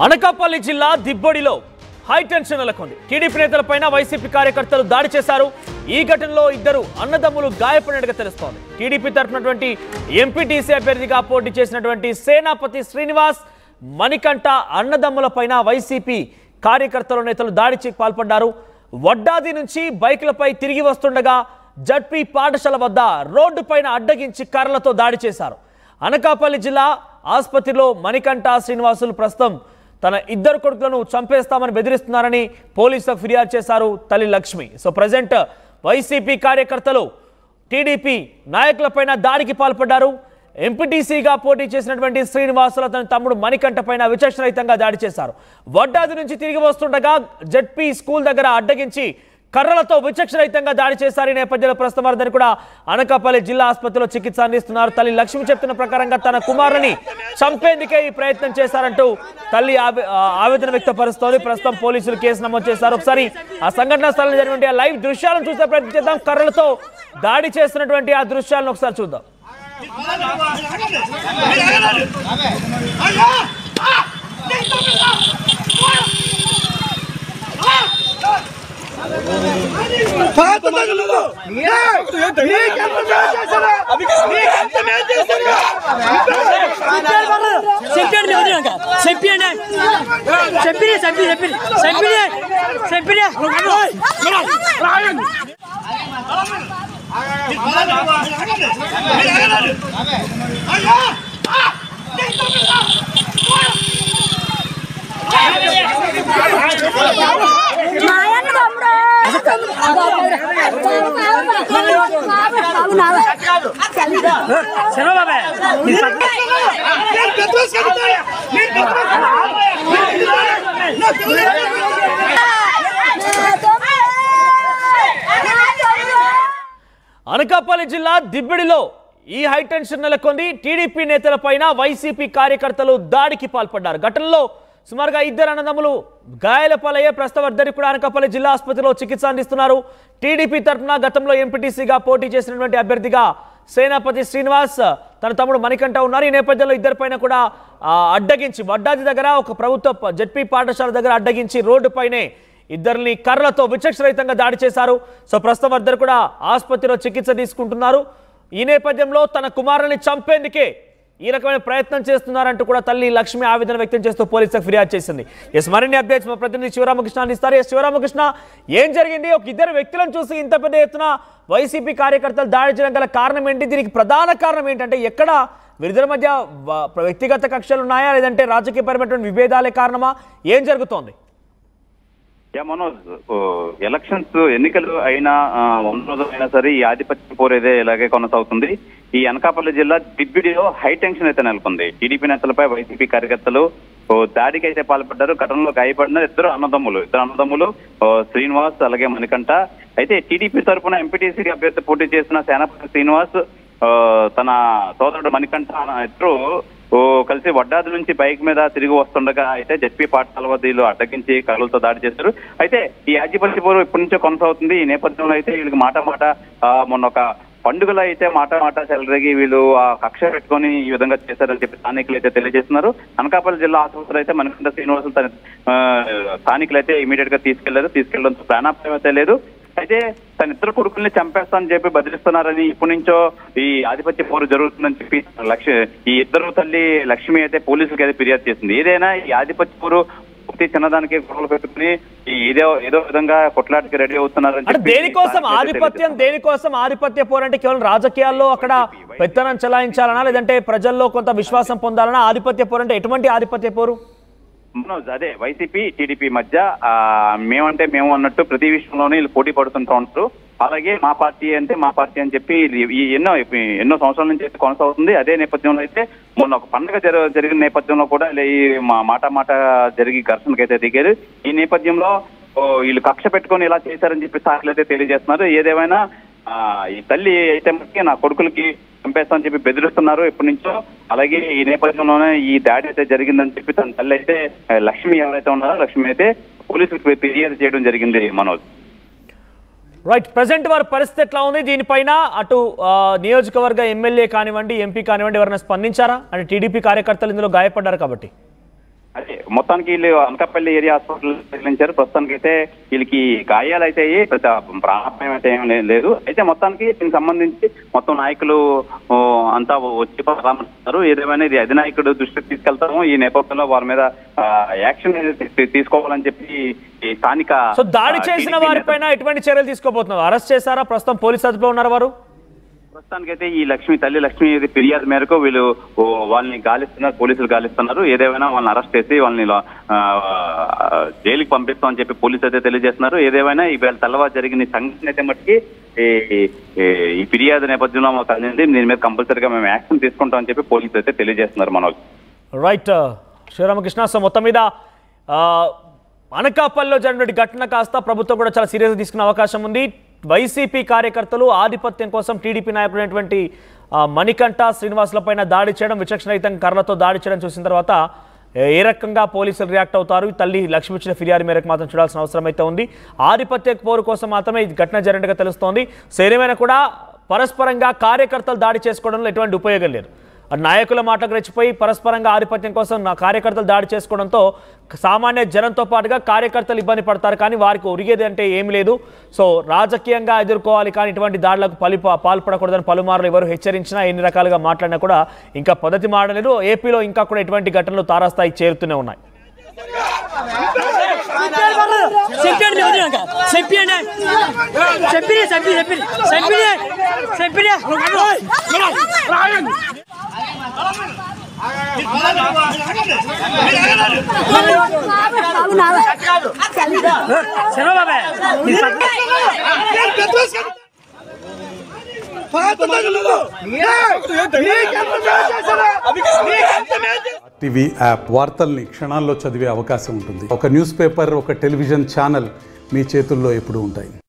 అనకాపల్లి జిల్లా దిబ్బడిలో high tension నెలకొంది. TDP నేతలపైన YCP కార్యకర్తలు దాడి చేశారు. ఈ ఘటనలో ఇద్దరు అన్నదమ్ములు గాయపడినట్టుగా తెలుస్తోంది. టీడీపీ తరఫునటువంటి ఎంపీటీసీ అభ్యర్థిగా పోటీ చేసినటువంటి సేనాపతి శ్రీనివాస్, మణికంఠ అన్నదమ్ములపైన వైసీపీ కార్యకర్తలు నేతలు దాడికి పాల్పడ్డారు. వడ్డాది నుంచి బైకులపై తిరిగి వస్తుండగా జడ్పీ పాఠశాల వద్ద రోడ్డుపైన అడ్డగించి కర్రలతో దాడి చేశారు. అనకాపల్లి జిల్లా ఆసుపత్రిలో మణికంఠ శ్రీనివాసులు ప్రస్తుతం తన ఇద్దరు కొడుకులను చంపేస్తామని బెదిరిస్తున్నారని పోలీసులకు ఫిర్యాదు చేశారు తల్లి లక్ష్మి. సో ప్రజెంట్ వైసీపీ కార్యకర్తలు టీడీపీ నాయకులపైన దాడికి పాల్పడ్డారు. ఎంపీటీసీగా పోటీ చేసినటువంటి శ్రీనివాసులు తన తమ్ముడు మణికంఠ పైన విచక్షణరహితంగా దాడి చేశారు. వడ్డాది నుంచి తిరిగి వస్తుండగా జడ్పీ స్కూల్ దగ్గర అడ్డగించి కర్రలతో విచక్షణరహితంగా దాడి చేశారు. ఈ నేపథ్యంలో ప్రస్తుతం వారిని కూడా అనకాపల్లి జిల్లా ఆసుపత్రిలో చికిత్స అందిస్తున్నారు. తల్లి లక్ష్మి చెప్తున్న ప్రకారంగా తన కుమారుని చంపేందుకే ఈ ప్రయత్నం చేశారంటూ తల్లి ఆవేదన వ్యక్తపరుస్తోంది. ప్రస్తుతం పోలీసులు కేసు నమోదు చేశారు. ఒకసారి ఆ సంఘటనా స్థలంలో జరిగినటువంటి ఆ లైవ్ దృశ్యాలను చూసే ప్రయత్నం చేద్దాం. కర్రలతో దాడి చేస్తున్నటువంటి ఆ దృశ్యాలను ఒకసారి చూద్దాం. అనకాపల్లి జిల్లా దిబ్బడిలో ఈ హైటెన్షన్ నెలకొంది. టీడీపీ నేతలపైన వైసీపీ కార్యకర్తలు దాడికి పాల్పడ్డారు. ఘటనలో సుమారుగా ఇద్దరు అన్నదమ్ములు గాయాల పాలయ్యే ప్రస్తుతం ఇద్దరికి కూడా అనకాపల్లి జిల్లా ఆసుపత్రిలో చికిత్స అందిస్తున్నారు. టీడీపీ తరఫున గతంలో ఎంపీటీసీగా పోటీ చేసినటువంటి అభ్యర్థిగా సేనాపతి శ్రీనివాస్, తన తమ్ముడు మణికంఠ ఉన్నారు. ఈ నేపథ్యంలో ఇద్దరిపైన కూడా అడ్డగించి వడ్డాది దగ్గర ఒక ప్రభుత్వ జడ్పీ పాఠశాల దగ్గర అడ్డగించి రోడ్డుపైనే ఇద్దరిని కర్రలతో విచక్షణరహితంగా దాడి చేశారు. సో ప్రస్తుతం ఇద్దరు కూడా ఆసుపత్రిలో చికిత్స తీసుకుంటున్నారు. ఈ నేపథ్యంలో తన కుమారుని చంపేందుకే ఈ రకమైన ప్రయత్నం చేస్తున్నారంటూ కూడా తల్లి లక్ష్మి ఆవేదన వ్యక్తం చేస్తూ పోలీసులకు ఫిర్యాదు చేసింది. మరిన్ని అప్డేట్స్ మా ప్రతినిధి శివరామకృష్ణ అందిస్తారు. శివరామకృష్ణ, ఏం జరిగింది? ఒక ఇద్దరు వ్యక్తులను చూసి ఇంత పెద్ద ఎత్తున వైసీపీ కార్యకర్తలు దాడి చేయడం గల కారణం ఏంటి? దీనికి ప్రధాన కారణం ఏంటంటే ఎక్కడ వీరిద్దరి మధ్య వ్యక్తిగత కక్షలు ఉన్నాయా, లేదంటే రాజకీయపరమైనటువంటి విభేదాలే కారణమా? ఏం జరుగుతోంది? మనోజ్, ఎలక్షన్స్ ఎన్నికలు అయినా 100 రోజులైనా సరే ఈ ఆధిపత్య పోరేదే ఇలాగే కొనసాగుతుంది. ఈ అనకాపల్లి జిల్లా దిబ్బిడిలో హై టెన్షన్ అయితే నెలకొంది. టీడీపీ నేతలపై వైసీపీ కార్యకర్తలు దాడికి అయితే పాల్పడ్డారు. ఘటనలో గాయపడిన ఇద్దరు అన్నదమ్ములు శ్రీనివాస్ అలాగే మణికంఠ. అయితే టీడీపీ తరఫున ఎంపీటీసీ అభ్యర్థి పోటీ చేసిన సేనాపతి శ్రీనివాస్, తన సోదరుడు మణికంఠ ఇద్దరు కలిసి వడ్డాది నుంచి బైక్ మీద తిరిగి వస్తుండగా అయితే జడ్పీ పాఠశాల వద్ద వీళ్ళు అడ్డగించి కర్రలతో దాడి చేశారు. అయితే ఈ ఆధిపత్య పోరు ఇప్పటి నుంచో కొనసాగుతుంది. ఈ నేపథ్యంలో అయితే వీళ్ళకి మాట మొన్న ఒక పండుగలో అయితే మాట చెలరేగి వీళ్ళు కక్ష పెట్టుకొని ఈ విధంగా చేశారని చెప్పి స్థానికులు అయితే తెలియజేస్తున్నారు. అనకాపల్లి జిల్లా ఆసుపత్రి అయితే మణికంఠ శ్రీనివాసులు తన స్థానికులు అయితే ఇమీడియట్ గా తీసుకెళ్లడంతో ప్రాణాపాయం అయితే లేదు. అయితే తన ఇద్దరు కొడుకుల్ని చంపేస్తానని చెప్పి బదిలిస్తున్నారని ఇప్పటి నుంచో ఈ ఆధిపత్య పోరు జరుగుతుందని చెప్పి ఈ ఇద్దరు తల్లి లక్ష్మి అయితే పోలీసులకు అయితే ఫిర్యాదు చేసింది. ఏదైనా ఈ ఆధిపత్య పోరు చిన్నదానికి గొడవలు పెట్టుకుని ఏదో విధంగా కొట్లాటకి రెడీ అవుతున్నారని. దేనికోసం ఆధిపత్య పోరు అంటే కేవలం రాజకీయాల్లో అక్కడ పెత్తనం చెలాయించాలనా, లేదంటే ప్రజల్లో కొంత విశ్వాసం పొందాలనా? ఆధిపత్య పోరు అంటే ఎటువంటి ఆధిపత్య పోరు? మనోజ్, అదే వైసీపీ టీడీపీ మధ్య మేమంటే మేము అన్నట్టు ప్రతి విషయంలోనే వీళ్ళు పోటీ పడుతుంటూ ఉంటారు. అలాగే మా పార్టీ అని చెప్పి ఎన్నో సంవత్సరాల నుంచి అయితే కొనసాగుతుంది. అదే నేపథ్యంలో అయితే మొన్న ఒక పండుగ జరిగిన నేపథ్యంలో కూడా ఈ మాట జరిగి ఘర్షణకైతే దిగారు. ఈ నేపథ్యంలో వీళ్ళు కక్ష పెట్టుకొని ఇలా చేశారని చెప్పి సాక్షులు అయితే తెలియజేస్తున్నారు. ఏదేమైనా ఈ తల్లి అయితే నా కొడుకులకి చంపేస్తామని చెప్పి బెదిరిస్తున్నారు ఎప్పటి నుంచో. అలాగే ఈ నేపథ్యంలోనే ఈ దాడి అయితే జరిగిందని చెప్పి తన తల్లి అయితే లక్ష్మి ఎవరైతే ఉన్నారో లక్ష్మి అయితే పోలీసులకు ఫిర్యాదు చేయడం జరిగింది. మనోజ్, రైట్, ప్రెసెంట్ వారి పరిస్థితి ఎట్లా ఉంది? దీనిపైన అటు నియోజకవర్గ ఎమ్మెల్యే కానివ్వండి, ఎంపీ కానివ్వండి, ఎవరైనా స్పందించారా? అంటే టీడీపీ కార్యకర్తలు ఇందులో గాయపడ్డారు కాబట్టి. అదే మొత్తానికి వీళ్ళు అనకాపల్లి ఏరియా హాస్పిటల్ తరలించారు. ప్రస్తుతానికి అయితే వీళ్ళకి గాయాలు అయితే ప్రాణాపాయం అయితే ఏం లేదు. అయితే మొత్తానికి దీనికి సంబంధించి మొత్తం నాయకులు అంతా వచ్చి పరామర్శిస్తారు. ఏదేమైనా ఇది అధినాయకుడు దృష్టికి తీసుకెళ్తాము. ఈ నేపథ్యంలో వారి మీద యాక్షన్ తీసుకోవాలని చెప్పి ఈ స్థానిక దాడి చేసిన వారిపైన ఎటువంటి చర్యలు తీసుకోబోతున్నారు? అరెస్ట్ చేశారా? ప్రస్తుతం పోలీసు అదుపులో ఉన్నారు వారు. ప్రస్తుతానికైతే ఈ తల్లి లక్ష్మి ఫిర్యాదు మేరకు వీళ్ళు వాళ్ళని గాలిస్తున్నారు, పోలీసులు గాలిస్తున్నారు. ఏదేమైనా వాళ్ళని అరెస్ట్ చేసి వాళ్ళని జైలుకి పంపిస్తామని చెప్పి పోలీసు అయితే తెలియజేస్తున్నారు. ఏదేమైనా ఈవేళ తెల్లవారు జరిగిన సంఘటన అయితే మట్టికి ఈ ఫిర్యాదు నేపథ్యంలో మాకు కలిగింది. దీని మీద కంపల్సరీగా మేము యాక్షన్ తీసుకుంటామని చెప్పి పోలీసులు అయితే తెలియజేస్తున్నారు. మనోజ్ రైట్ శ్రీరామకృష్ణ. సో మొత్తం మీద అనకాపల్లిలో జరిగిన ఘటన కాస్త ప్రభుత్వం కూడా చాలా సీరియస్గా తీసుకునే అవకాశం ఉంది. వైసీపీ కార్యకర్తలు ఆధిపత్యం కోసం టీడీపీ నాయకుడైనటువంటి మణికంఠ శ్రీనివాసులపైన దాడి చేయడం, విచక్షణరహితంగా కర్రలతో దాడి చేయడం చూసిన తర్వాత ఏ రకంగా పోలీసులు రియాక్ట్ అవుతారు? తల్లి లక్ష్మి ఇచ్చిన ఫిర్యాదు మేరకు మాత్రం చూడాల్సిన అవసరం అయితే ఉంది. ఆధిపత్య పోరు కోసం మాత్రమే ఈ ఘటన జరిగినట్టుగా తెలుస్తోంది. ఏదేమైనా కూడా పరస్పరంగా కార్యకర్తలు దాడి చేసుకోవడంలో ఎటువంటి ఉపయోగం లేదు. నాయకుల మాటకు రెచ్చిపోయి పరస్పరంగా ఆధిపత్యం కోసం కార్యకర్తలు దాడి చేసుకోవడంతో సామాన్య జనంతో పాటుగా కార్యకర్తలు ఇబ్బంది పడతారు. కానీ వారికి ఒరిగేది అంటే ఏమి లేదు. సో రాజకీయంగా ఎదుర్కోవాలి, కానీ ఇటువంటి దాడులకు పాల్పడకూడదని పలుమార్లు ఎవరు హెచ్చరించినా, ఎన్ని రకాలుగా మాట్లాడినా కూడా ఇంకా పద్ధతి మారలేదు. ఏపీలో ఇంకా కూడా ఇటువంటి ఘటనలు తారాస్థాయి చేరుతూనే ఉన్నాయి. టీవీ యాప్ వార్తల్ని క్షణాల్లో చదివే అవకాశం ఉంటుంది. ఒక న్యూస్ పేపర్, ఒక టెలివిజన్ ఛానల్ మీ చేతుల్లో ఎప్పుడూ ఉంటాయి.